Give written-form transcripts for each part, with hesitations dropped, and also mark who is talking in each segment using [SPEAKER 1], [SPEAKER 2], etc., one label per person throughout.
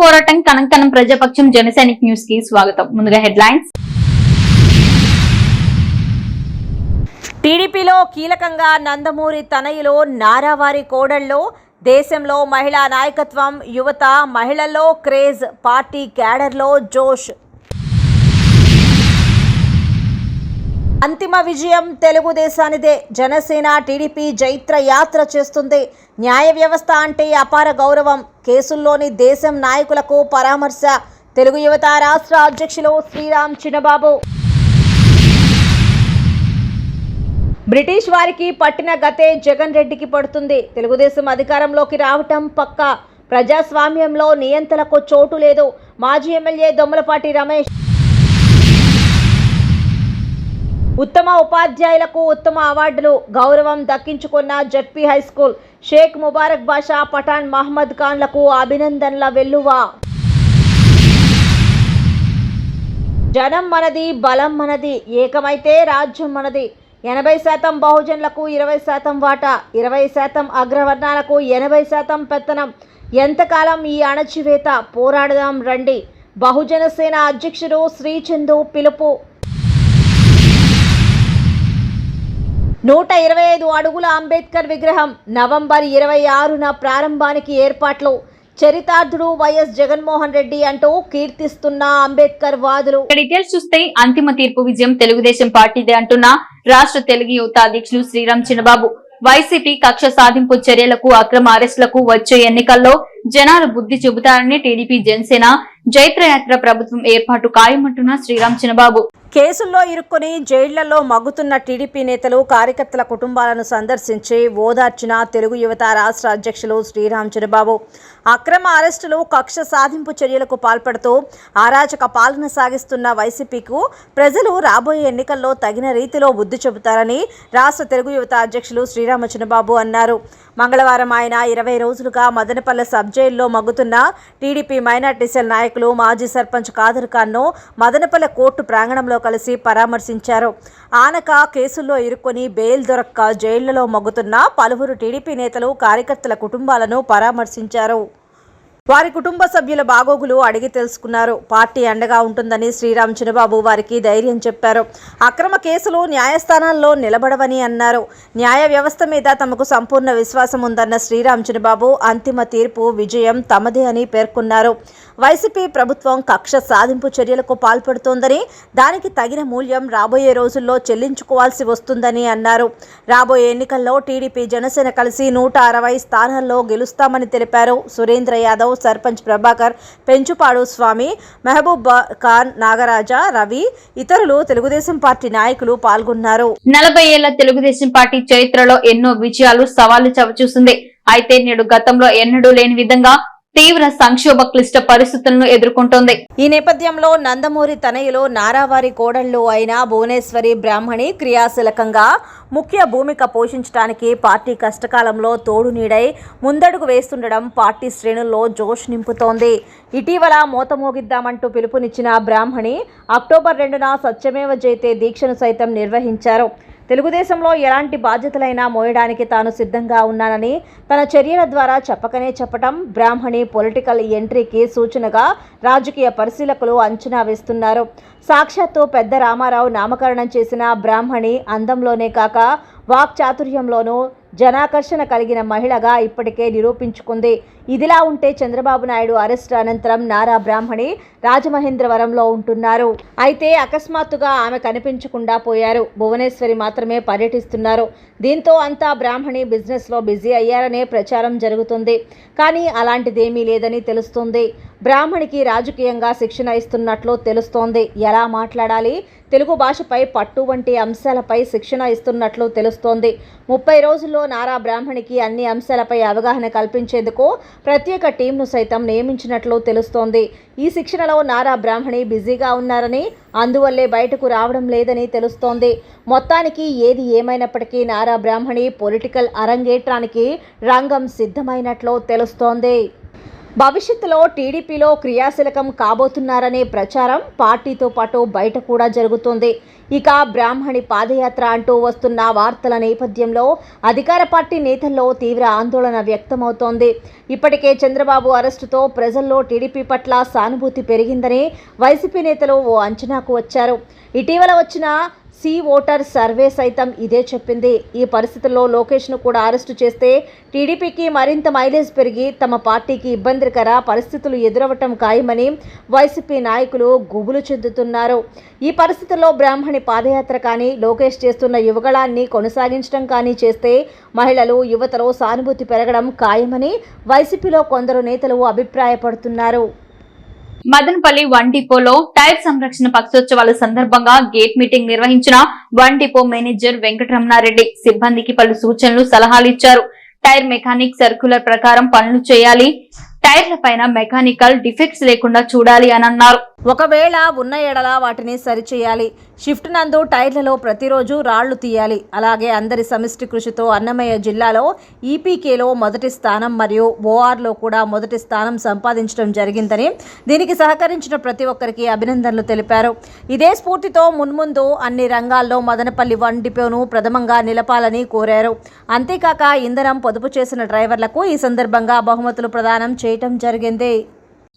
[SPEAKER 1] పోరాటం కనంకనం ప్రజాపక్షం జనసైనిక్ న్యూస్ కి స్వాగతం. ముందుగా హెడ్లైన్స్.
[SPEAKER 2] టీడీపీలో కీలకంగా నందమూరి తనయులు నారావారి కోడళ్లు. దేశంలో మహిళా నాయకత్వం, యువత, మహిళల్లో క్రేజ్, పార్టీ క్యాడర్లో జోష్. అంతిమ విజయం తెలుగుదేశానిదే. జనసేన టీడీపీ జైత్ర యాత్ర చేస్తుంది. న్యాయ వ్యవస్థ అంటే అపార గౌరవం. కేసుల్లోని దేశం నాయకులకు పరామర్శ. తెలుగు యువత రాష్ట్ర అధ్యక్షులు శ్రీరామ్ చిన్నబాబు. బ్రిటిష్ వారికి పట్టిన గతే జగన్ రెడ్డికి పడుతుంది. తెలుగుదేశం అధికారంలోకి రావటం పక్కా. ప్రజాస్వామ్యంలో నియంత్రణకు చోటు లేదు. మాజీ ఎమ్మెల్యే దొమ్మలపాటి రమేష్. ఉత్తమ ఉపాధ్యాయులకు ఉత్తమ అవార్డులు. గౌరవం దక్కించుకున్న జడ్పీ హైస్కూల్. షేక్ ముబారక్ బాషా, పఠాన్ మహమ్మద్ ఖాన్లకు అభినందనల వెల్లువ. జనం మనది, బలం మనది. ఏకమైతే రాజ్యం మనది. 80% బహుజనులకు 20% వాటా, 20% అగ్రవర్ణాలకు 80% పెత్తనం. ఎంతకాలం ఈ అణచివేత? పోరాడదాం రండి. బహుజన సేన అధ్యక్షుడు శ్రీచందు పిలుపు. 125 అడుగుల అంబేద్కర్ విగ్రహం నవంబర్ 26న ప్రారంభానికి ఏర్పాట్లు. చరితార్థుడు వైఎస్ జగన్మోహన్ రెడ్డి అంటూ కీర్తిస్తున్న అంబేద్కర్ వాదులు.
[SPEAKER 1] డీటెయిల్స్ చూస్తే అంతిమ తీర్పు విజయం తెలుగుదేశం పార్టీదే అంటున్న రాష్ట్ర తెలుగు యువత అధ్యక్షులు శ్రీరామ్ చిన్నబాబు. వైసీపీ కక్ష సాధింపు చర్యలకు, అక్రమ అరెస్టులకు వచ్చే ఎన్నికల్లో జనాలు బుద్ధి చెబుతారని టీడీపీ జనసేన జైత్రయాత్ర ప్రభుత్వం ఏర్పాటు ఖాయమంటున్న శ్రీరామ్ చిన్నబాబు.
[SPEAKER 2] కేసుల్లో ఇరుక్కుని జైళ్లలో మగ్గుతున్న టీడీపీ నేతలు, కార్యకర్తల కుటుంబాలను సందర్శించి ఓదార్చిన తెలుగు యువత రాష్ట్ర అధ్యక్షులు శ్రీరామ్ చిన్నబాబు. అక్రమ అరెస్టులు, కక్ష సాధింపు చర్యలకు పాల్పడుతూ అరాచక పాలన సాగిస్తున్న వైసీపీకు ప్రజలు రాబోయే ఎన్నికల్లో తగిన రీతిలో బుద్ధి చెబుతారని రాష్ట్ర తెలుగు యువత అధ్యక్షులు శ్రీరామ చిన్నబాబు అన్నారు. మంగళవారం ఆయన 20 రోజులుగా మదనపల్లె సబ్ జైల్లో మగ్గుతున్న టీడీపీ మైనార్టీ సెల్ నాయకులు, మాజీ సర్పంచ్ ఖాదర్ ఖాన్ను మదనపల్లె కోర్టు ప్రాంగణంలో కలిసి పరామర్శించారు. ఆనక కేసుల్లో ఇరుక్కొని బెయిల్ దొరక్క జైళ్లలో మగ్గుతున్న పలువురు టీడీపీ నేతలు, కార్యకర్తల కుటుంబాలను పరామర్శించారు. వారి కుటుంబ సభ్యుల బాగోగులు అడిగి తెలుసుకున్నారు. పార్టీ అండగా ఉంటుందని శ్రీరామ్ చిన్నబాబు వారికి ధైర్యం చెప్పారు. అక్రమ కేసులు న్యాయస్థానాల్లో నిలబడవని అన్నారు. న్యాయ వ్యవస్థ మీద తమకు సంపూర్ణ విశ్వాసం ఉందన్న శ్రీరామ్ చిన్నబాబు అంతిమ తీర్పు విజయం తమదే అని పేర్కొన్నారు. వైసీపీ ప్రభుత్వం కక్ష సాధింపు చర్యలకు పాల్పడుతోందని, దానికి తగిన మూల్యం రాబోయే రోజుల్లో చెల్లించుకోవాల్సి వస్తుందని అన్నారు. రాబోయే ఎన్నికల్లో టీడీపీ, జనసేన కలిసి 160 స్థానాల్లో గెలుస్తామని తెలిపారు. సురేంద్ర యాదవ్, సర్పంచ్ ప్రభాకర్, పెంచుపాడు స్వామి, మహబూబ్ ఖాన్, నాగరాజ, రవి, ఇతరులు తెలుగుదేశం పార్టీ నాయకులు పాల్గొన్నారు.
[SPEAKER 1] 40 ఏళ్ల తెలుగుదేశం పార్టీ చరిత్రలో ఎన్నో విజయాలు, సవాళ్లు చవిచూసింది. అయితే నేడు గతంలో ఎన్నడూ లేని విధంగా తీవ్ర సంక్షోభ క్లిష్ట పరిస్థితులను ఎదుర్కొంటోంది.
[SPEAKER 2] ఈ నేపథ్యంలో నందమూరి తనయులు, నారావారి కోడళ్లు అయిన భువనేశ్వరి బ్రాహ్మణి క్రియాశీలకంగా ముఖ్య భూమిక పోషించడానికి పార్టీ కష్టకాలంలో తోడు నీడై ముందడుగు వేస్తుండడం పార్టీ శ్రేణుల్లో జోష్ నింపుతోంది. ఇటీవల మోతమోగిద్దామంటూ పిలుపునిచ్చిన బ్రాహ్మణి అక్టోబర్ 2న సత్యమేవ జయతే దీక్షను సైతం నిర్వహించారు. తెలుగుదేశంలో ఎలాంటి బాధ్యతలైనా మోయడానికి తాను సిద్ధంగా ఉన్నానని తన చర్యల ద్వారా చెప్పకనే చెప్పటం బ్రాహ్మణి పొలిటికల్ ఎంట్రీకి సూచనగా రాజకీయ పరిశీలకులు అంచనా వేస్తున్నారు. సాక్షాత్తు పెద్ద రామారావు నామకరణం చేసిన బ్రాహ్మణి అందంలోనే కాక వాక్చాతుర్యంలోనూ జనాకర్షణ కలిగిన మహిళగా ఇప్పటికే నిరూపించుకుంది. ఇదిలా ఉంటే చంద్రబాబు నాయుడు అరెస్టు అనంతరం నారా బ్రాహ్మణి రాజమహేంద్రవరంలో ఉంటున్నారు. అయితే అకస్మాత్తుగా ఆమె కనిపించకుండా పోయారు. భువనేశ్వరి మాత్రమే పర్యటిస్తున్నారు. దీంతో అంతా బ్రాహ్మణి బిజినెస్లో బిజీ అయ్యారనే ప్రచారం జరుగుతుంది. కానీ అలాంటిదేమీ లేదని తెలుస్తోంది. బ్రాహ్మణికి రాజకీయంగా శిక్షణ ఇస్తున్నట్లు తెలుస్తోంది. ఎలా మాట్లాడాలి, తెలుగు భాషపై పట్టు వంటి అంశాలపై శిక్షణ ఇస్తున్నట్లు తెలుస్తోంది. 30 రోజుల్లో నారా బ్రాహ్మణికి అన్ని అంశాలపై అవగాహన కల్పించేందుకు ప్రత్యేక టీంను సైతం నియమించినట్లు తెలుస్తోంది. ఈ శిక్షణలో నారా బ్రాహ్మణి బిజీగా ఉన్నారని, అందువల్లే బయటకు రావడం లేదని తెలుస్తోంది. మొత్తానికి ఏది ఏమైనప్పటికీ నారా బ్రాహ్మణి పొలిటికల్ అరంగేట్రానికి రంగం సిద్ధమైనట్లు తెలుస్తోంది. భవిష్యత్తులో టీడీపీలో క్రియాశీలకం కాబోతున్నారనే ప్రచారం పార్టీతో పాటు బయట కూడా జరుగుతోంది. ఇక బ్రాహ్మణి పాదయాత్ర అంటూ వస్తున్న వార్తల నేపథ్యంలో అధికార పార్టీ నేతల్లో తీవ్ర ఆందోళన వ్యక్తమవుతోంది. ఇప్పటికే చంద్రబాబు అరెస్టుతో ప్రజల్లో టీడీపీ పట్ల సానుభూతి పెరిగిందని వైసీపీ నేతలు ఓ అంచనాకు వచ్చారు. ఇటీవల వచ్చిన సి ఓటర్ సర్వే సైతం ఇదే చెప్పింది. ఈ పరిస్థితుల్లో లోకేష్ను కూడా అరెస్టు చేస్తే టీడీపీకి మరింత మైలేజ్ పెరిగి తమ పార్టీకి ఇబ్బందికర పరిస్థితులు ఎదురవటం ఖాయమని వైసీపీ నాయకులు గుబులు చెందుతున్నారు. ఈ పరిస్థితుల్లో బ్రాహ్మణి పాదయాత్ర కానీ, లోకేష్ చేస్తున్న యువగళాన్ని కొనసాగించడం కానీ చేస్తే మహిళలు, యువతలో సానుభూతి పెరగడం ఖాయమని వైసీపీలో కొందరు నేతలు అభిప్రాయపడుతున్నారు.
[SPEAKER 1] మదనపల్లి వన్ డిపోలో టైర్ సంరక్షణ పక్షోత్సవాల సందర్భంగా గేట్ మీటింగ్ నిర్వహించిన వన్ డిపో మేనేజర్ వెంకటరమణారెడ్డి సిబ్బందికి పలు సూచనలు, సలహాలు ఇచ్చారు. టైర్ మెకానిక్ సర్క్యులర్ ప్రకారం పనులు చేయాలి, టైర్ల పైన మెకానికల్ డిఫెక్ట్స్ లేకుండా చూడాలి అని అన్నారు.
[SPEAKER 2] ఒకవేళ ఉన్న ఎడల వాటిని సరిచేయాలి. షిఫ్ట్ నందు టైర్లలో ప్రతిరోజు రాళ్లు తీయాలి. అలాగే అందరి సమిష్టి కృషితో అన్నమయ్య జిల్లాలో ఈపీకేలో మొదటి స్థానం మరియు ఓఆర్లో కూడా మొదటి స్థానం సంపాదించడం జరిగిందని, దీనికి సహకరించిన ప్రతి ఒక్కరికి అభినందనలు తెలిపారు. ఇదే స్ఫూర్తితో మున్ముందు అన్ని రంగాల్లో మదనపల్లి వన్ డిపోను ప్రథమంగా నిలపాలని కోరారు. అంతేకాక ఇంధనం పొదుపు చేసిన డ్రైవర్లకు ఈ సందర్భంగా బహుమతులు ప్రదానం చేయటం జరిగింది.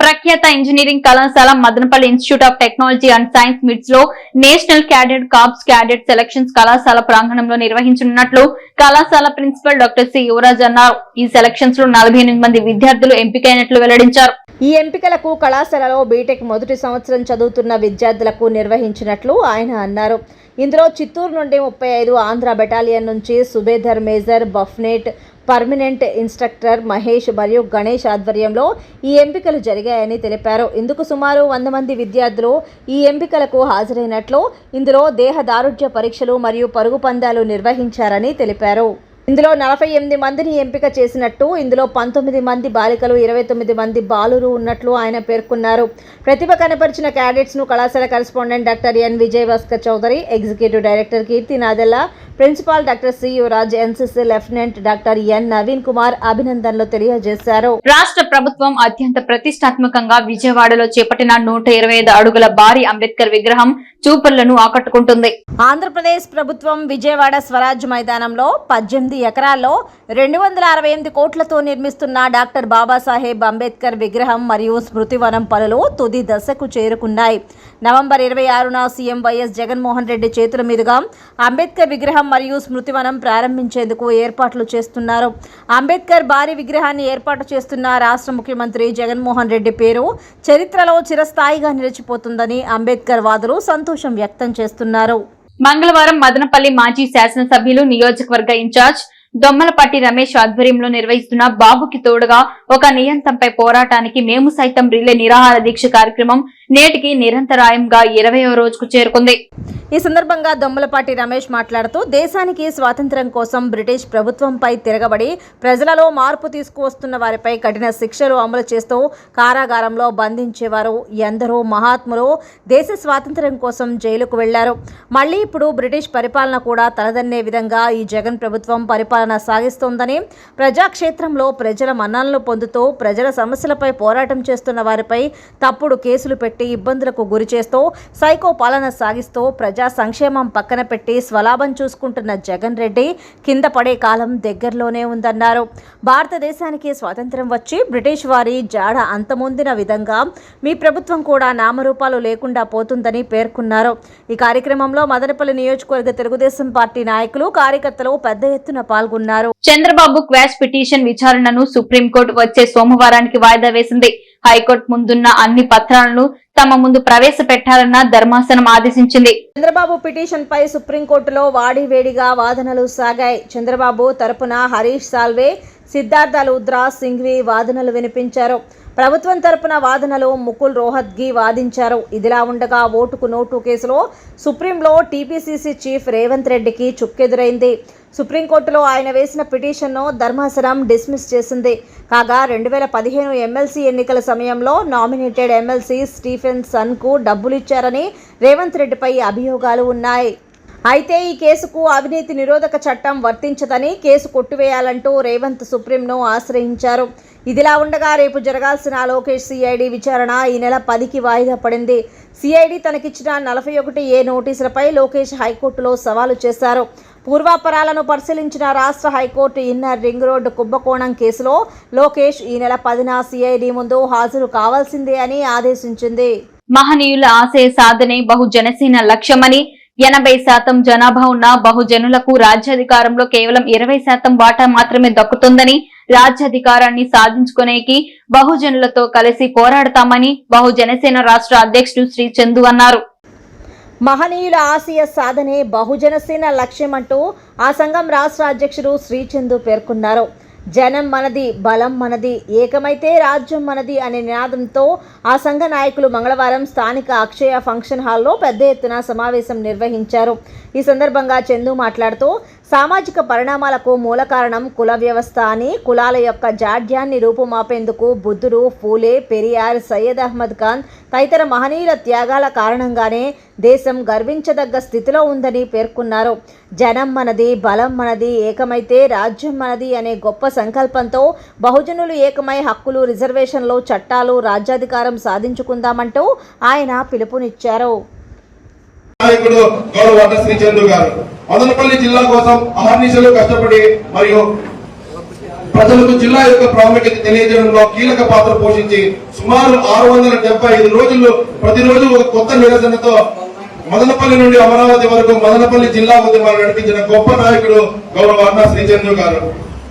[SPEAKER 1] ప్రఖ్యాత ఇంజనీరింగ్ కళాశాల Madanapalle institute of technology and science MITS లో national cadet corps cadet selections కళాశాల ప్రాంగణంలో నిర్వహించనున్నట్లు కళాశాల ప్రిన్సిపల్ డాక్టర్ సి యువరాజ్ అన్నారు. ఈ సెలక్షన్స్ లో 48 మంది విద్యార్థులు ఎంపికైనట్లు వెల్లడించారు.
[SPEAKER 2] ఈ ఎంపికలకు కళాశాలలో బీటెక్ మొదటి సంవత్సరం చదువుతున్న విద్యార్థులకు నిర్వహించినట్లు ఆయన అన్నారు. ఇందులో చిత్తూరు నుండి 35, ఆంధ్ర బెటాలియన్ నుంచి subedar major, బఫ్నేట్, permanent instructor Mahesh మరియు గణేష్ ఆధ్వర్యంలో ఈ ఎంపికలు జరిగాయని తెలిపారు. ఇందుకు సుమారు 100 మంది విద్యార్థులు ఈ ఎంపికలకు హాజరైనట్లు, ఇందులో దేహదారుఢ్య పరీక్షలు మరియు పరుగు పందాలు నిర్వహించారని తెలిపారు. ఇందులో 48 మందిని ఎంపిక చేసినట్టు, ఇందులో 19 మంది బాలికలు, 29 మంది బాలురు ఉన్నట్లు ఆయన పేర్కొన్నారు. ప్రతిభ కనపరిచిన క్యాడెట్స్ ను కళాశాల correspondent doctor N Vijay Bhaskar Chowdary, executive director Keerthi Nadella, principal doctor C Yuvaraj, NCC lieutenant doctor N Naveen Kumar అభినందనలు తెలియజేశారు.
[SPEAKER 1] రాష్ట్ర ప్రభుత్వం అత్యంత ప్రతిష్టాత్మకంగా విజయవాడలో చేపట్టిన 125 అడుగుల భారీ అంబేద్కర్ విగ్రహం చూపర్లను ఆకట్టుకుంటుంది.
[SPEAKER 2] ఆంధ్రప్రదేశ్ ప్రభుత్వం విజయవాడ స్వరాజ్ మైదానంలో 18 ఎకరాల్లో 268 కోట్లతో నిర్మిస్తున్న డాక్టర్ బాబాసాహెబ్ అంబేద్కర్ విగ్రహం మరియు స్మృతివనం పనులు తుది దశకు చేరుకున్నాయి. నవంబర్ 26న సీఎం వైఎస్ జగన్మోహన్ రెడ్డి చేతుల మీదుగా అంబేద్కర్ విగ్రహం మరియు స్మృతివనం ప్రారంభించేందుకు ఏర్పాట్లు చేస్తున్నారు. అంబేద్కర్ భారీ విగ్రహాన్ని ఏర్పాటు చేస్తున్న రాష్ట్ర ముఖ్యమంత్రి జగన్మోహన్ రెడ్డి పేరు చరిత్రలో చిరస్థాయిగా నిలిచిపోతుందని అంబేద్కర్ వాదులు సంతోషం వ్యక్తం చేస్తున్నారు.
[SPEAKER 1] మంగళవారం మదనపల్లి మాజీ శాసనసభ్యులు, నియోజకవర్గ ఇన్ఛార్జ్ దొమ్మలపాటి రమేష్ ఆధ్వర్యంలో నిర్వహిస్తున్న బాబుకి తోడుగా ఒక నియంత్రణపై పోరాటానికి మేము సైతం రిలే నిరాహార దీక్ష కార్యక్రమం నేటికి నిరంతరాయంగా 20వ రోజుకు చేరుకుంది.
[SPEAKER 2] ఈ సందర్భంగా దొమ్మలపాటి రమేష్ మాట్లాడుతూ, దేశానికి స్వాతంత్ర్యం కోసం బ్రిటిష్ ప్రభుత్వంపై తిరగబడి ప్రజలలో మార్పు తీసుకువస్తున్న వారిపై కఠిన శిక్షలు అమలు చేస్తూ కారాగారంలో బంధించేవారు ఎందరో మహాత్ములు దేశ స్వాతంత్ర్యం కోసం జైలుకు వెళ్లారు. మళ్లీ ఇప్పుడు బ్రిటిష్ పరిపాలన కూడా తలదన్నే విధంగా ఈ జగన్ ప్రభుత్వం పరిపాలన సాగిస్తోందని, ప్రజాక్షేత్రంలో ప్రజల మన్ననలు పొందుతూ ప్రజల సమస్యలపై పోరాటం చేస్తున్న వారిపై తప్పుడు కేసులు పెట్టి ఇబ్బందులకు గురి చేస్తూ సైకో పాలన సాగిస్తూ ప్రజా సంక్షేమం పక్కన పెట్టి స్వలాభం చూసుకుంటున్న జగన్ రెడ్డి కింద పడే కాలం దగ్గరలోనే ఉందన్నారు. భారతదేశానికి స్వాతంత్ర్యం వచ్చి బ్రిటిష్ వారి జాడ అంతమొందిన విధంగా మీ ప్రభుత్వం కూడా నామరూపాలు లేకుండా పోతుందని పేర్కొన్నారు. ఈ కార్యక్రమంలో మదనపల్లి నియోజకవర్గ తెలుగుదేశం పార్టీ నాయకులు, కార్యకర్తలు పెద్ద ఎత్తున పాల్గొన్నారు.
[SPEAKER 1] చంద్రబాబు క్వాష్ పిటిషన్ విచారణను సుప్రీంకోర్టు వచ్చే సోమవారానికి వాయిదా వేసింది. హైకోర్టు ముందున్న అన్ని పత్రాలను తమ ముందు ప్రవేశపెట్టాలన్న ధర్మాసనం ఆదేశించింది.
[SPEAKER 2] చంద్రబాబు పిటిషన్ పై సుప్రీంకోర్టులో వాడివేడిగా వాదనలు సాగాయి. చంద్రబాబు తరపున హరీష్ సాల్వే, సిద్ధార్థ లూద్రా సింఘ్వి వాదనలు వినిపించారు. ప్రభుత్వం తరపున వాదనలు ముకుల్ రోహత్గి వాదించారు. ఇదిలా ఉండగా ఓటుకు నోటు కేసులో సుప్రీంలో టీపీసీసీ చీఫ్ రేవంత్ రెడ్డికి చుక్కెదురైంది. సుప్రీంకోర్టులో ఆయన వేసిన పిటిషన్ను ధర్మాసనం డిస్మిస్ చేసింది. కాగా 2015 ఎమ్మెల్సీ ఎన్నికల సమయంలో నామినేటెడ్ ఎమ్మెల్సీ స్టీఫెన్ సన్కు డబ్బులిచ్చారని రేవంత్ రెడ్డిపై అభియోగాలు ఉన్నాయి. అయితే ఈ కేసుకు అవినీతి నిరోధక చట్టం వర్తించదని కేసు కొట్టివేయాలంటూ రేవంత్ సుప్రీంను ఆశ్రయించారు. ఇదిలా ఉండగా రేపు జరగాల్సిన లోకేష్ సిఐడి విచారణ ఈ నెల 10కి వాయిదా పడింది. సిఐడి తనకిచ్చిన 41A నోటీసులపై లోకేష్ హైకోర్టులో సవాలు చేశారు. పూర్వాపరాలను పరిశీలించిన రాష్ట్ర హైకోర్టు ఇన్నర్ రింగ్ రోడ్డు కుంభకోణం కేసులో లోకేష్ ఈ నెల 10న సిఐడి ముందు హాజరు కావాల్సిందే అని ఆదేశించింది.
[SPEAKER 1] మహనీయుల ఆశయ సాధనే బహుజనసేన లక్ష్యమని 80% జనాభా ఉన్న బహుజనులకు రాజ్యాధికారంలో కేవలం 20% వాటా మాత్రమే దక్కుతుందని, రాజ్యాధికారాన్ని సాధించుకునేకి బహుజనులతో కలిసి పోరాడతామని బహుజనసేన రాష్ట్ర అధ్యక్షుడు శ్రీ చందు అన్నారు.
[SPEAKER 2] మహనీయుల ఆశయ సాధనే బహుజనసేన లక్ష్యమంటూ ఆ సంఘం రాష్ట్ర అధ్యక్షుడు శ్రీ చందు పేర్కొన్నారు. జనం మనది, బలం మనది, ఏకమైతే రాజ్యం మనది అనే నినాదంతో ఆ సంఘ నాయకులు మంగళవారం స్థానిక అక్షయ ఫంక్షన్ హాల్లో పెద్ద ఎత్తున సమావేశం నిర్వహించారు. ఈ సందర్భంగా చందు మాట్లాడుతూ సామాజిక పరిణామాలకు మూల కారణం కుల వ్యవస్థ అని, కులాల యొక్క జాడ్యాన్ని రూపుమాపేందుకు బుద్ధుడు, ఫూలే, పెరియార్, సయ్యద్ అహ్మద్ ఖాన్ తదితర మహనీయుల త్యాగాల కారణంగానే దేశం గర్వించదగ్గ స్థితిలో ఉందని పేర్కొన్నారు. జనం మనది, బలం మనది, ఏకమైతే రాజ్యం మనది అనే గొప్ప సంకల్పంతో బహుజనులు ఏకమై హక్కులు, రిజర్వేషన్లు, చట్టాలు, రాజ్యాధికారం సాధించుకుందామంటూ ఆయన పిలుపునిచ్చారు.
[SPEAKER 3] నాయకుడు గౌరవ శ్రీ చందు గారు మదనపల్లి జిల్లా కోసం అహర్నిశలు కష్టపడి మరియు ప్రజలకు జిల్లా యొక్క ప్రాముఖ్యత తెలియజేయడంలో కీలక పాత్ర పోషించి సుమారు 675 రోజులు ప్రతిరోజు ఒక కొత్త నిరసనతో మదనపల్లి నుండి అమరావతి వరకు మదనపల్లి జిల్లా ఉద్యమాలు నడిపించిన గొప్ప నాయకుడు గౌరవ శ్రీ చందు గారు.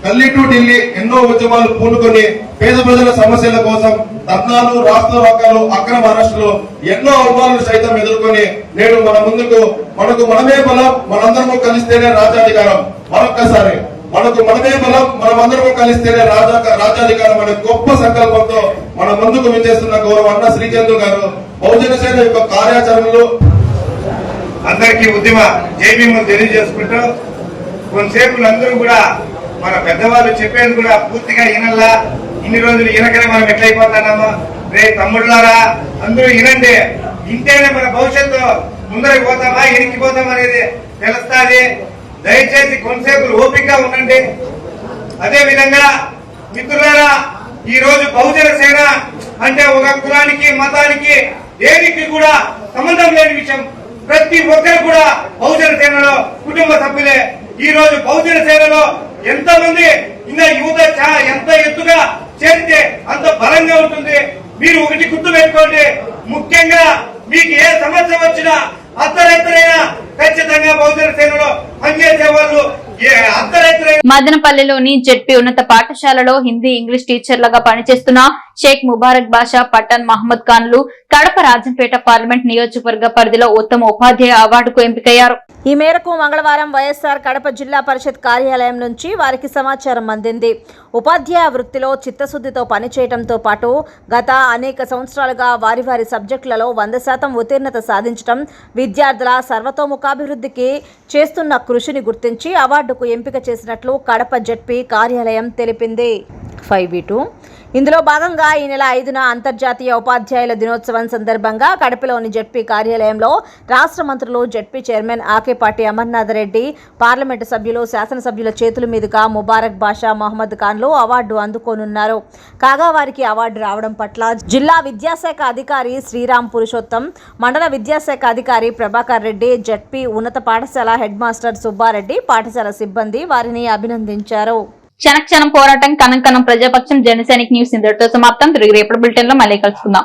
[SPEAKER 3] ఢిల్లీ టు ఢిల్లీ ఎన్నో ఉద్యమాలు పూనుకొని పేద ప్రజల సమస్యల కోసం ధర్నాలు, రాస్తారోకాలు, అక్రమ అరెస్టులు, ఎన్నో అవమానాలు సైతం ఎదుర్కొని నేడు మన ముందుకు మనకు మనమే బలం, మనందరము కలిస్తేనే రాజ్యాధికారం, మరొక్కసారి మనకు మనమే బలం, మనమందరము కలిస్తేనే రాజ్యాధికారం అనే గొప్ప సంకల్పంతో మన ముందుకు విచ్చేస్తున్న గౌరవ శ్రీ చందు గారు బహుజన సేన యొక్క కార్యాచరణలు
[SPEAKER 4] అందరికీ ఉద్యమ జైభీములు తెలియజేసుకుంటూ కొంతసేపు అందరూ కూడా మన పెద్దవాళ్ళు చెప్పేది కూడా పూర్తిగా వినల్లా. ఇన్ని రోజులు ఈనకనే మనం ఎట్లయిపోతున్నామో, రే తమ్ముళ్ళారా అందరూ వినండి. ఇంటేనే మన భవిష్యత్తు ముందరికి పోతామా ఎనికిపోతాం అనేది తెలుస్తుంది. దయచేసి కొంతసేపు ఓపికగా ఉండండి. అదే విధంగా మిత్రులారా, ఈ రోజు బహుజన సేన అంటే ఒక కులానికి, మతానికి, దేనికి కూడా సంబంధం లేని విషయం. ప్రతి ఒక్కరు కూడా బహుజన సేనలో కుటుంబ సభ్యులే. ఈ రోజు బహుజన సేనలో ఎంతమంది ఇంకా యువత ఎంత ఎత్తుగా చేరితే అంత బలంగా ఉంటుంది. మీరు ఒకటి గుర్తు పెట్టుకోండి, ముఖ్యంగా మీకు ఏ సమస్య వచ్చినా అర్ధరైతులైనా ఖచ్చితంగా బహుజన సేనలో పనిచేసే వాళ్ళు
[SPEAKER 1] మదనపల్లిలోని జెడ్పీ ఉన్నత పాఠశాలలో హిందీ, ఇంగ్లీష్ టీచర్లుగా పనిచేస్తున్న షేక్ ముబారక్ బాషా, పఠాన్ మహమ్మద్ ఖాన్లు కడప రాజంపేట పార్లమెంట్ నియోజకవర్గ పరిధిలో ఉత్తమ ఉపాధ్యాయ అవార్డుకు ఎంపికయ్యారు.
[SPEAKER 2] ఈ మేరకు మంగళవారం వైఎస్ఆర్ కడప జిల్లా పరిషత్ కార్యాలయం నుంచి వారికి సమాచారం అందింది. ఉపాధ్యాయ వృత్తిలో చిత్తశుద్ధితో పనిచేయడంతో పాటు గత అనేక సంవత్సరాలుగా వారి వారి సబ్జెక్టులలో 100% ఉత్తీర్ణత సాధించడం, విద్యార్థుల సర్వతోముఖాభివృద్ధికి చేస్తున్న కృషిని గుర్తించి అవార్డుకు ఎంపిక చేసినట్లు కడప జెడ్పీ కార్యాలయం తెలిపింది. 5v2 ఇందులో భాగంగా ఈ నెల 5న అంతర్జాతీయ ఉపాధ్యాయుల దినోత్సవం సందర్భంగా కడపలోని జెడ్పీ కార్యాలయంలో రాష్ట్ర మంత్రులు, ZP chairman Akepati Amarnath Reddy, parliament సభ్యులు, శాసనసభ్యుల చేతుల మీదుగా ముబారక్ బాషా, మహమ్మద్ ఖాన్లు అవార్డు అందుకోనున్నారు. కాగా వారికి అవార్డు రావడం పట్ల జిల్లా విద్యాశాఖ అధికారి శ్రీరామ్ పురుషోత్తం, మండల విద్యాశాఖ అధికారి ప్రభాకర్ రెడ్డి, జెడ్పీ ఉన్నత పాఠశాల హెడ్ మాస్టర్ సుబ్బారెడ్డి, పాఠశాల సిబ్బంది వారిని అభినందించారు.
[SPEAKER 1] క్షణక్షణం పోరాటం, కణం కణం ప్రజాపక్షం. జనసైనిక్ న్యూస్ ఇంతటితో సమాప్తం. తిరిగి రేపటి బులెటిన్ లో మళ్ళీ కలుసుకుందాం.